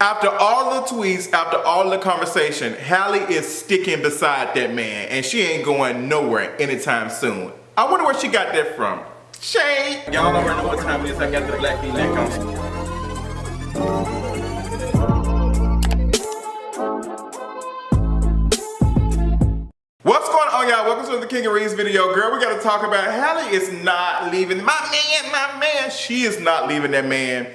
After all the tweets, after all the conversation, Halle is sticking beside that man and she ain't going nowhere anytime soon. I wonder where she got that from. Shade. Y'all already know what time it is. I got the black V-neck on. What's going on, y'all? Welcome to the King of Reads video. Girl, we gotta talk about Halle is not leaving my man. She is not leaving that man.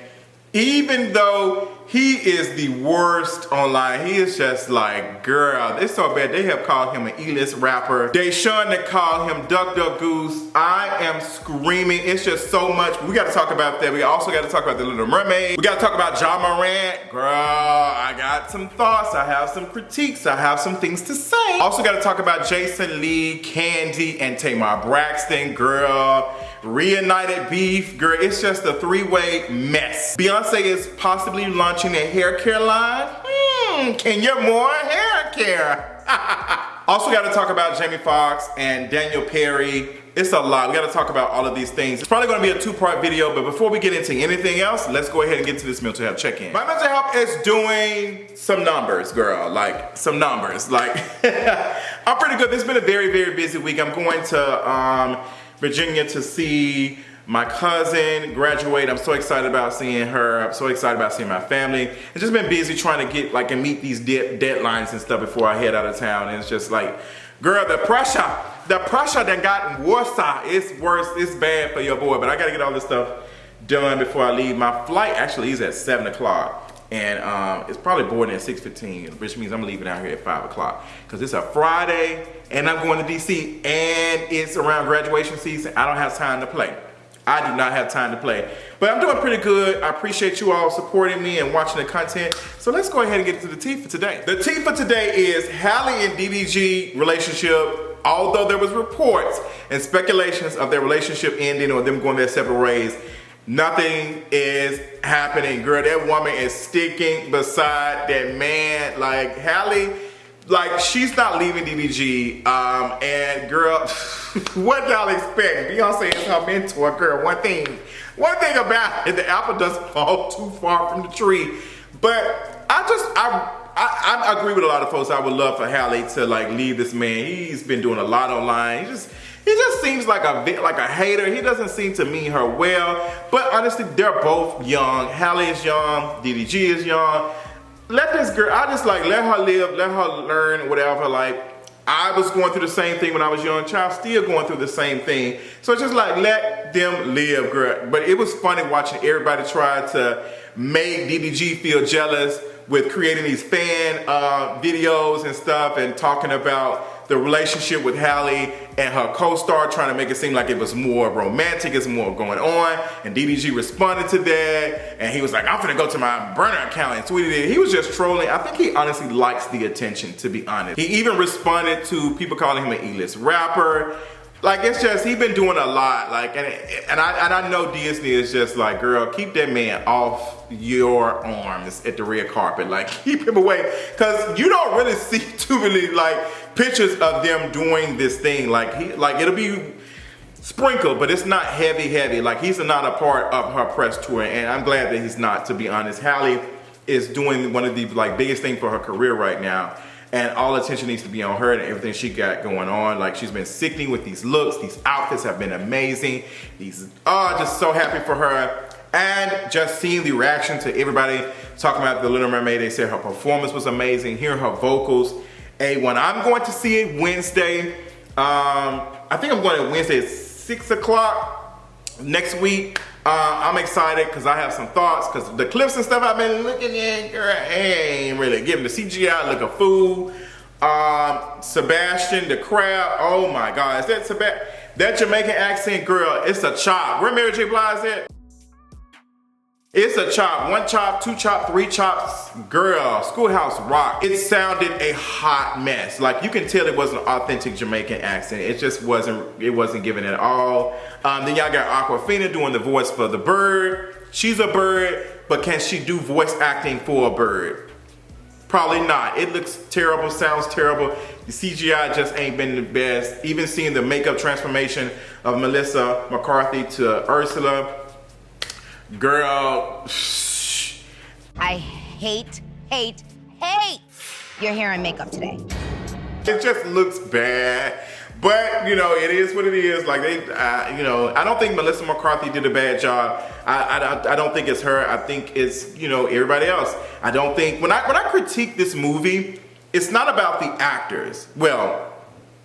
Even though he is the worst online, he is just like, girl, it's so bad. They have called him an E-list rapper. They shun to call him Duck Duck Goose. I am screaming. It's just so much. We got to talk about that. We also got to talk about the Little Mermaid. We got to talk about Ja Morant. Girl, I got some thoughts. I have some critiques. I have some things to say. Also got to talk about Jason Lee, Candy, and Tamar Braxton. Girl, reunited beef. Girl, it's just a three-way mess. Beyoncé is possibly launching a hair care line. Can you more hair care? Also got to talk about Jamie Foxx and Daniel Perry. It's a lot. We got to talk about all of these things. It's probably going to be a two-part video, but before we get into anything else, let's go ahead and get to this mental health check-in. My mental health is doing some numbers, girl. Like, some numbers. Like, I'm pretty good. This has been a very, very busy week. I'm going to Virginia to see my cousin graduate. I'm so excited about seeing her. I'm so excited about seeing my family. It's just been busy trying to get and meet these deadlines and stuff before I head out of town. And it's just like, girl, the pressure that got in Warsaw, it's worse, it's bad for your boy. But I gotta get all this stuff done before I leave. My flight actually is at 7 o'clock. And it's probably boarding at 6:15, which means I'm leaving out here at 5 o'clock. Because it's a Friday and I'm going to DC and it's around graduation season. I don't have time to play. I do not have time to play. But I'm doing pretty good. I appreciate you all supporting me and watching the content. So let's go ahead and get to the tea for today. The tea for today is Halle and DDG relationship. Although there was reports and speculations of their relationship ending or them going their separate ways, nothing is happening. Girl, that woman is sticking beside that man. Like, Halle, like, she's not leaving DDG. And girl, what y'all expect? Beyonce is her mentor, girl. One thing about it, the apple doesn't fall too far from the tree. But I agree with a lot of folks. I would love for Halle to leave this man. He's been doing a lot online. He just seems like a hater. He doesn't seem to mean her well. But honestly, they're both young. Halle is young. DDG is young. Let this girl, I just let her live, let her learn, whatever. Like, I was going through the same thing when I was a young child, still going through the same thing. So it's just like, let them live, girl. But it was funny watching everybody try to make DDG feel jealous with creating these fan videos and stuff and talking about the relationship with Halle and her co-star, trying to make it seem like it was more romantic, it's more going on. And DDG responded to that, and he was like, I'm finna go to my burner account and tweeted it. He was just trolling. I think he honestly likes the attention, to be honest. He even responded to people calling him an E-list rapper. Like, it's just, he been doing a lot. Like, and I know Disney is just like, girl, keep that man off your arms at the red carpet. Like, keep him away. Cause you don't really see too many pictures of them doing this thing. Like, it'll be sprinkled, but it's not heavy. Like, he's not a part of her press tour. And I'm glad that he's not, to be honest. Halle is doing one of the biggest things for her career right now. And all attention needs to be on her and everything she got going on. Like, she's been sickening with these looks. These outfits have been amazing. Just so happy for her. And just seeing the reaction to everybody talking about the Little Mermaid. They said her performance was amazing. Hearing her vocals, A1. I'm going to see it Wednesday. I think I'm going to Wednesday at 6 o'clock next week. I'm excited because I have some thoughts, because the clips and stuff I've been looking at, girl, ain't really giving the CGI look a fool. Sebastian the crab, oh my God, is that Sebastian? That Jamaican accent, girl, it's a chop. Where Mary J. Blige at? It's a chop. 1 chop, 2 chop, 3 chops. Girl, Schoolhouse Rock. It sounded a hot mess. Like, you can tell it wasn't an authentic Jamaican accent. It just wasn't given at all. Then y'all got Aquafina doing the voice for the bird. She's a bird, but can she do voice acting for a bird? Probably not. It looks terrible, sounds terrible. The CGI just ain't been the best. Even seeing the makeup transformation of Melissa McCarthy to Ursula. Girl, I hate your hair and makeup today. It just looks bad. But, you know, it is what it is. Like, they, you know, I don't think Melissa McCarthy did a bad job. I don't think it's her. I think it's, you know, everybody else. I don't think, when I critique this movie, it's not about the actors. Well,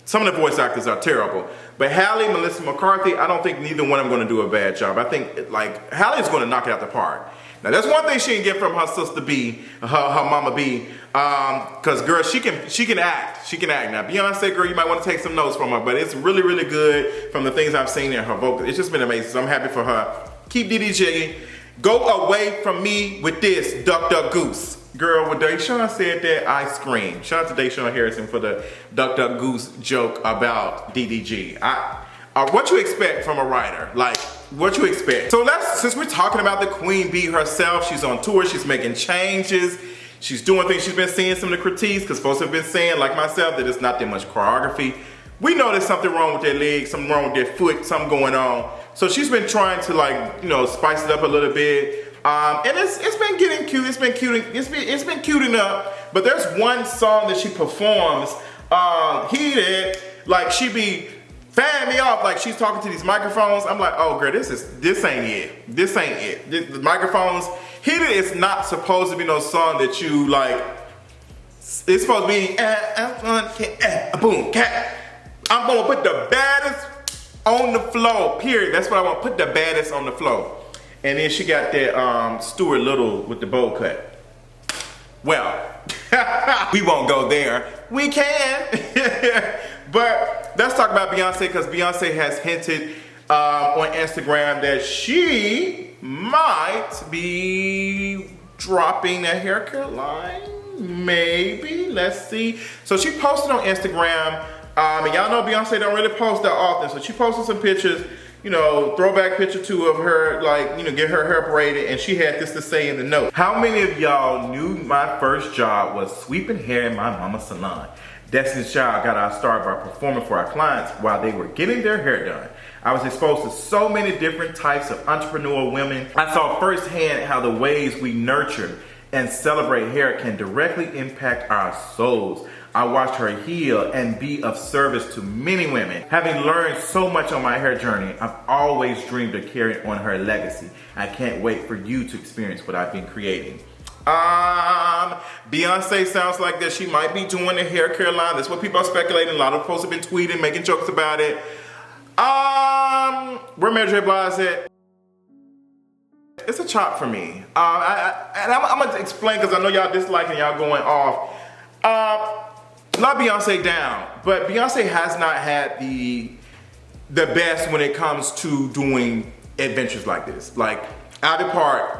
some of the voice actors are terrible. But Halle, Melissa McCarthy, I don't think neither one of them going to do a bad job. I think, like, Halle's going to knock it out the park. Now, that's one thing she can get from her sister B, her mama B, because girl, she can act. She can act. Now, Beyonce, girl, you might want to take some notes from her, but it's really, really good from the things I've seen in her vocal. It's just been amazing, so I'm happy for her. Keep DDG. Go away from me with this, Duck Duck Goose. Girl, when Deshaun said that, I screamed. Shout out to Deshaun Harrison for the Duck Duck Goose joke about DDG. What you expect from a writer? Like, what you expect? So since we're talking about the Queen Bee herself, she's on tour, she's making changes, she's doing things, she's been seeing some of the critiques, because folks have been saying, like myself, that it's not that much choreography. We know there's something wrong with their legs, something wrong with their foot, something going on. So she's been trying to, like, you know, spice it up a little bit. And it's been getting cute, it's been cuting up. But there's one song that she performs, heated, like she be fan me off, like she's talking to these microphones. I'm like, oh girl, this ain't it. This ain't it. The microphones, heated is not supposed to be no song that you like. It's supposed to be boom, cat. I'm gonna put the baddest on the floor, period. That's what I want, put the baddest on the floor. And then she got that Stuart Little with the bowl cut. Well, we won't go there. We can. But let's talk about Beyonce, because Beyonce has hinted on Instagram that she might be dropping a hair care line. Maybe. Let's see. So she posted on Instagram, and y'all know Beyonce don't really post that often. So she posted some pictures, you know, throwback picture too of her, like, you know, get her hair braided, and she had this to say in the note. How many of y'all knew my first job was sweeping hair in my mama's salon? Destiny's Child got our start by performing for our clients while they were getting their hair done. I was exposed to so many different types of entrepreneurial women. I saw firsthand how the ways we nurture and celebrate hair can directly impact our souls. I watched her heal and be of service to many women. Having learned so much on my hair journey, I've always dreamed of carrying on her legacy. I can't wait for you to experience what I've been creating. Beyonce sounds like that she might be doing a hair care line. That's what people are speculating. A lot of folks have been tweeting, making jokes about it. Where Mary J. Blige at? It's a chop for me. I'm gonna explain, because I know y'all disliking, y'all going off. Love Beyonce down, but Beyonce has not had the best when it comes to doing adventures like this. Like Ivy Park,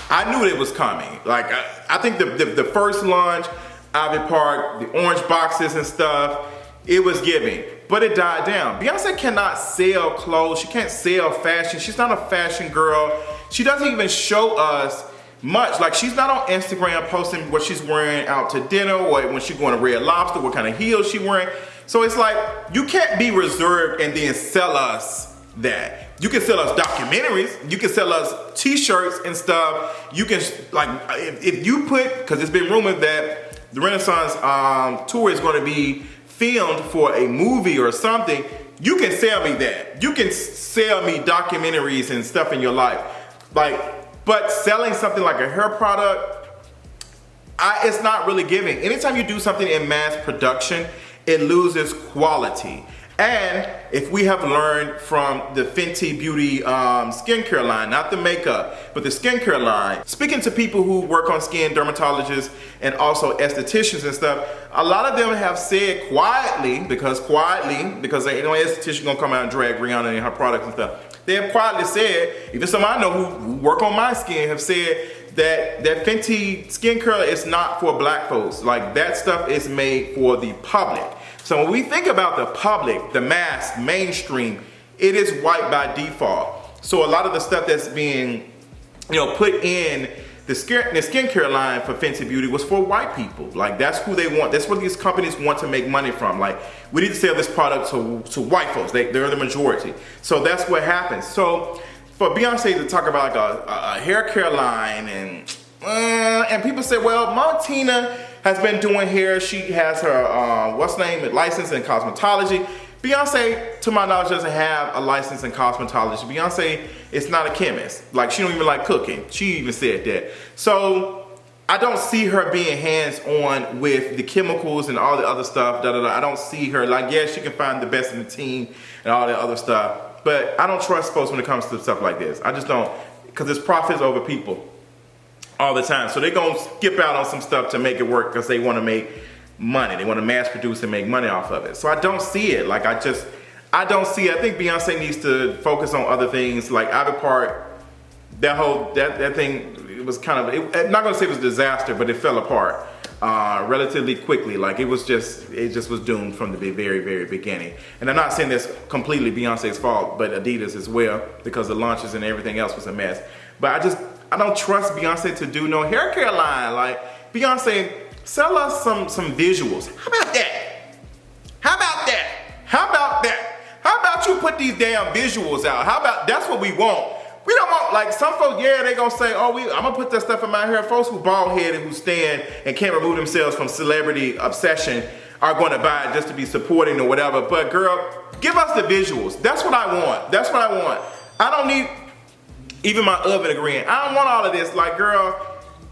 I knew it was coming. Like I think the first launch, Ivy Park, the orange boxes and stuff, it was giving, but it died down. Beyonce cannot sell clothes. She can't sell fashion. She's not a fashion girl. She doesn't even show us much. Like, she's not on Instagram posting what she's wearing out to dinner, or when she's going to Red Lobster, what kind of heels she's wearing. So it's like, you can't be reserved and then sell us that. You can sell us documentaries, you can sell us t-shirts and stuff. You can, like, if you put, because it's been rumored that the Renaissance tour is going to be filmed for a movie or something, you can sell me that. You can sell me documentaries and stuff in your life. Like, but selling something like a hair product, it's not really giving. Anytime you do something in mass production, it loses quality. And if we have learned from the Fenty Beauty skincare line, not the makeup, but the skincare line, speaking to people who work on skin, dermatologists, and also estheticians and stuff, a lot of them have said quietly, because they know esthetician gonna come out and drag Rihanna and her products and stuff. They have quietly said, even some I know who work on my skin have said that Fenty skincare is not for black folks. Like, that stuff is made for the public. So when we think about the public, the mass, mainstream, it is white by default. So a lot of the stuff that's being, put in the skincare line for Fenty Beauty was for white people. Like, that's who they want. That's what these companies want to make money from. Like, we need to sell this product to white folks. They're the majority. So that's what happens. So for Beyonce to talk about like a hair care line and And people say, well, Martina has been doing hair. She has her, license in cosmetology. Beyonce, to my knowledge, doesn't have a license in cosmetology. Beyonce is not a chemist. Like, she don't even like cooking. She even said that. So I don't see her being hands-on with the chemicals and all the other stuff. I don't see her, like, yeah, she can find the best in the team and all that other stuff. But I don't trust folks when it comes to stuff like this. I just don't, because it's profits over people all the time. So they're going to skip out on some stuff to make it work because they want to make money. They want to mass produce and make money off of it. So I don't see it. Like, I don't see it. I think Beyonce needs to focus on other things. Like Ivy Park, that thing, it was kind of, I'm not going to say it was a disaster, but it fell apart relatively quickly. Like, it just was doomed from the very, very beginning. And I'm not saying that's completely Beyonce's fault, but Adidas as well, because the launches and everything else was a mess. But I don't trust Beyonce to do no hair care line. Like, Beyonce, sell us some visuals. How about that? How about that? How about that? How about you put these damn visuals out? How about, that's what we want. We don't want, like, some folks, yeah, they gonna say, oh, I'm gonna put that stuff in my hair. Folks who bald-headed, who stand and can't remove themselves from celebrity obsession are gonna buy it just to be supporting or whatever. But girl, give us the visuals. That's what I want. That's what I want. I don't need, even my oven agreeing, I don't want all of this. Like, girl,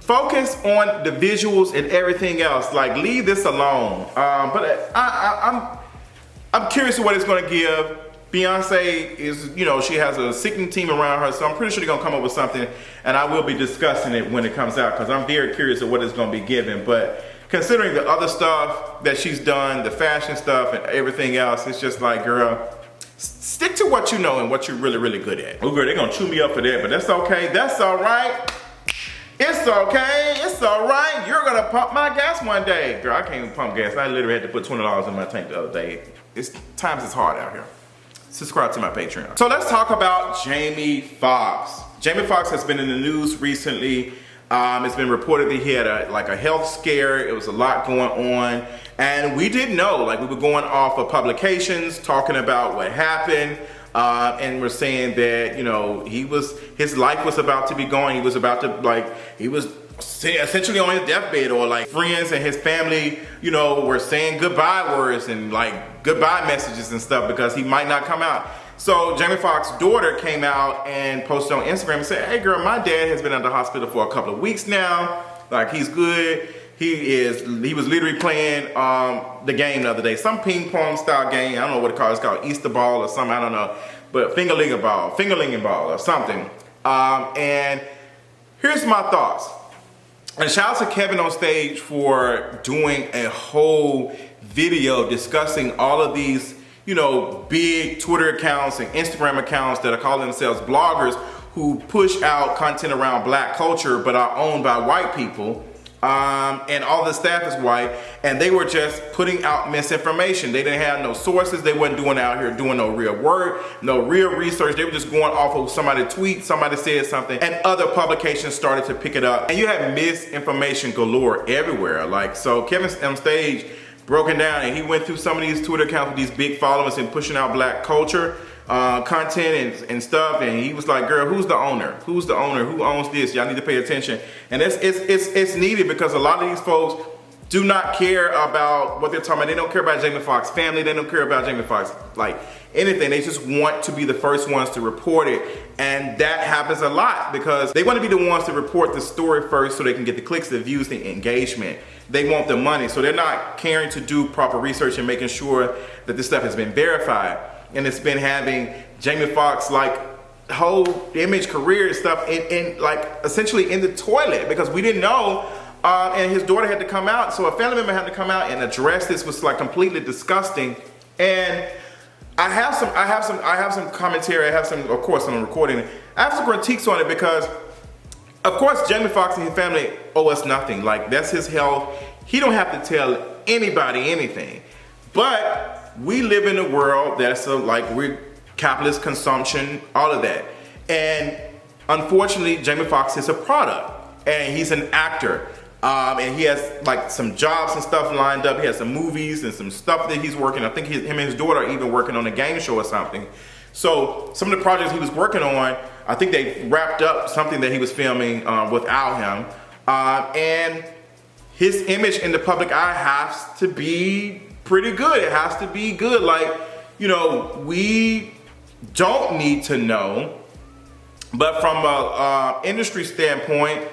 focus on the visuals and everything else. Like, leave this alone. But I'm curious what it's gonna give. Beyonce is, she has a sickening team around her, so I'm pretty sure they're gonna come up with something, and I will be discussing it when it comes out, because I'm very curious of what it's gonna be given. But considering the other stuff that she's done, the fashion stuff and everything else, it's just like, girl, stick to what you know and what you're really, really good at. Oh, girl, they're gonna chew me up for that, but that's okay. That's all right. It's okay. It's all right. You're gonna pump my gas one day. Girl, I can't even pump gas. I literally had to put $20 in my tank the other day. Times is hard out here. Subscribe to my Patreon. So let's talk about Jamie Foxx. Jamie Foxx has been in the news recently. It's been reported that he had a health scare. It was a lot going on. And we didn't know, like, we were going off of publications talking about what happened. And we're saying that, his life was about to be going. He was about to, he was essentially on his deathbed, or like friends and his family, were saying goodbye words and like goodbye messages and stuff because he might not come out. So Jamie Foxx's daughter came out and posted on Instagram and said, hey girl, my dad has been at the hospital for a couple of weeks now. Like, he's good. He was literally playing the game the other day, some ping pong style game. I don't know what it's called Easter ball or something, I don't know. But fingerlinging ball or something. And here's my thoughts. And shout out to Kevin on stage for doing a whole video discussing all of these, big Twitter accounts and Instagram accounts that are calling themselves bloggers who push out content around black culture but are owned by white people. And all the staff is white, and they were just putting out misinformation. They didn't have no sources. They wasn't doing out here doing no real work, no real research. They were just going off of somebody tweet, somebody said something, and other publications started to pick it up. And you have misinformation galore everywhere. Like, so Kevin on stage broke it down, and he went through some of these Twitter accounts with these big followers and pushing out black culture content and stuff, and he was like, girl, who's the owner? Who's the owner? Who owns this? Y'all need to pay attention. And it's needed because a lot of these folks do not care about what they're talking about. They don't care about Jamie Foxx's family. They don't care about Jamie Foxx, like, anything. They just want to be the first ones to report it. And that happens a lot because they want to be the ones to report the story first so they can get the clicks, the views, the engagement. They want the money. So they're not caring to do proper research and making sure that this stuff has been verified. And it's been having Jamie Foxx, like, whole image, career and stuff in like essentially in the toilet because we didn't know. And his daughter had to come out, so a family member had to come out and address this. Was like completely disgusting. And I have some commentary. I have some, of course, I'm recording. I have some critiques on it because, of course, Jamie Foxx and his family owe us nothing. Like, that's his health. He don't have to tell anybody anything. But we live in a world that's we're capitalist consumption, all of that. And unfortunately, Jamie Foxx is a product, and he's an actor. And he has like some jobs and stuff lined up. He has some movies and some stuff that he's working. I think him and his daughter are even working on a game show or something. So some of the projects he was working on, I think they wrapped up something that he was filming without him. And his image in the public eye has to be pretty good. It has to be good. Like, you know, we don't need to know, but from a industry standpoint,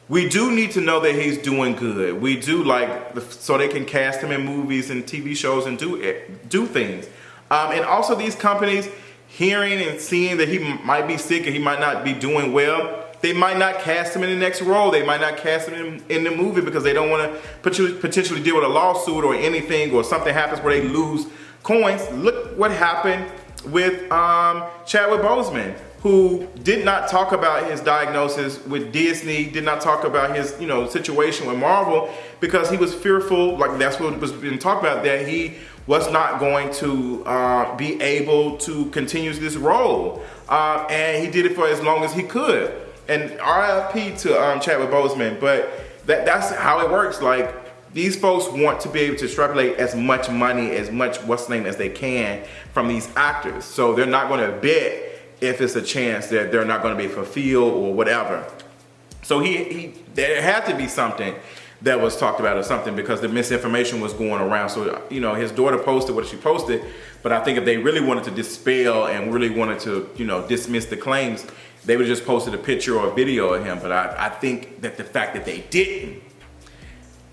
we do need to know that he's doing good. We do, like, so they can cast him in movies and TV shows and do things. And also these companies hearing and seeing that he might be sick and he might not be doing well, they might not cast him in the next role. They might not cast him in the movie because they don't want to potentially deal with a lawsuit or anything, or something happens where they lose coins. Look what happened with Chadwick Boseman, who did not talk about his diagnosis with Disney, did not talk about his, you know, situation with Marvel, because he was fearful, like that's what was being talked about, that he was not going to be able to continue this role. And he did it for as long as he could. And RIP to Chadwick Boseman, but that's how it works. Like, these folks want to be able to extrapolate as much money, as much as they can from these actors. So they're not going to bet if it's a chance that they're not going to be fulfilled or whatever. So there had to be something that was talked about or something, because the misinformation was going around. So, you know, his daughter posted what she posted, but I think if they really wanted to dispel and really wanted to, you know, dismiss the claims, they would have just posted a picture or a video of him. But I think that the fact that they didn't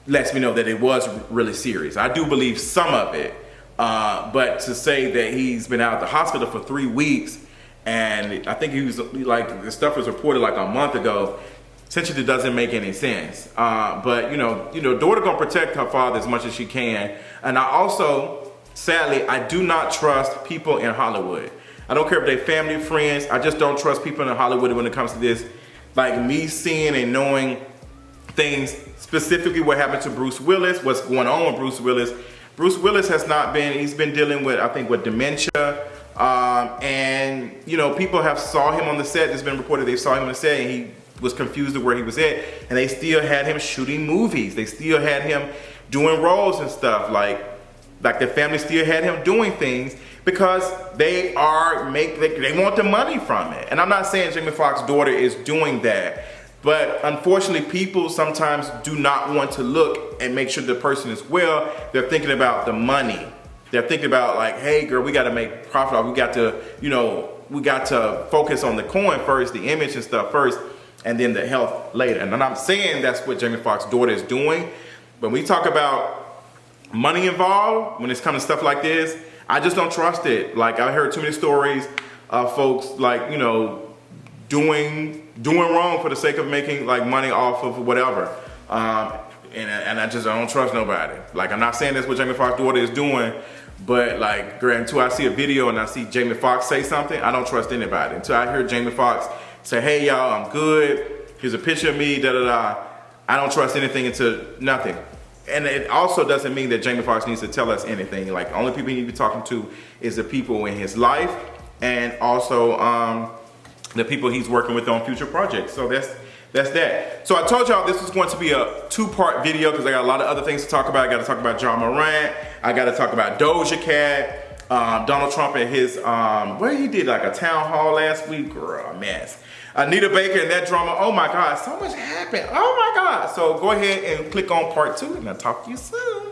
lets me know that it was really serious. I do believe some of it, but to say that he's been out of the hospital for 3 weeks, and I think he was, like, the stuff was reported like a month ago, essentially doesn't make any sense. But you know, daughter gonna protect her father as much as she can. And I also, sadly, I do not trust people in Hollywood. I don't care if they're family, friends. I just don't trust people in Hollywood when it comes to this. Like, me seeing and knowing things, specifically what happened to Bruce Willis, what's going on with Bruce Willis. Bruce Willis has not been, he's been dealing with, I think, with dementia. And, you know, people have saw him on the set. It's been reported they saw him on the set and he was confused of where he was at. And they still had him shooting movies. They still had him doing roles and stuff. Like the family still had him doing things because they want the money from it. And I'm not saying Jamie Foxx's daughter is doing that, but unfortunately people sometimes do not want to look and make sure the person is well. They're thinking about the money. They're thinking about, like, hey girl, we got to make profit. We got to, you know, we got to focus on the coin first, the image and stuff first, and then the health later. And I'm not saying that's what Jamie Foxx's daughter is doing, but when we talk about money involved, when it's coming to stuff like this, I just don't trust it. Like, I heard too many stories of folks, like, you know, doing wrong for the sake of making, like, money off of whatever. And I don't trust nobody. Like, I'm not saying that's what Jamie Foxx's daughter is doing, but, like, girl, until I see a video and I see Jamie Foxx say something, I don't trust anybody. Until I hear Jamie Foxx say, hey y'all, I'm good, here's a picture of me, da da da, I don't trust anything until nothing. And it also doesn't mean that Jamie Foxx needs to tell us anything. Like, only people he need to be talking to is the people in his life, and also the people he's working with on future projects. So that's that. So I told y'all this was going to be a two-part video because I got a lot of other things to talk about. I got to talk about John Morant. I got to talk about Doja Cat, Donald Trump and his, where he did like a town hall last week, girl, a mess. Anita Baker and that drama, oh my God, so much happened, oh my God. So go ahead and click on part 2 and I'll talk to you soon.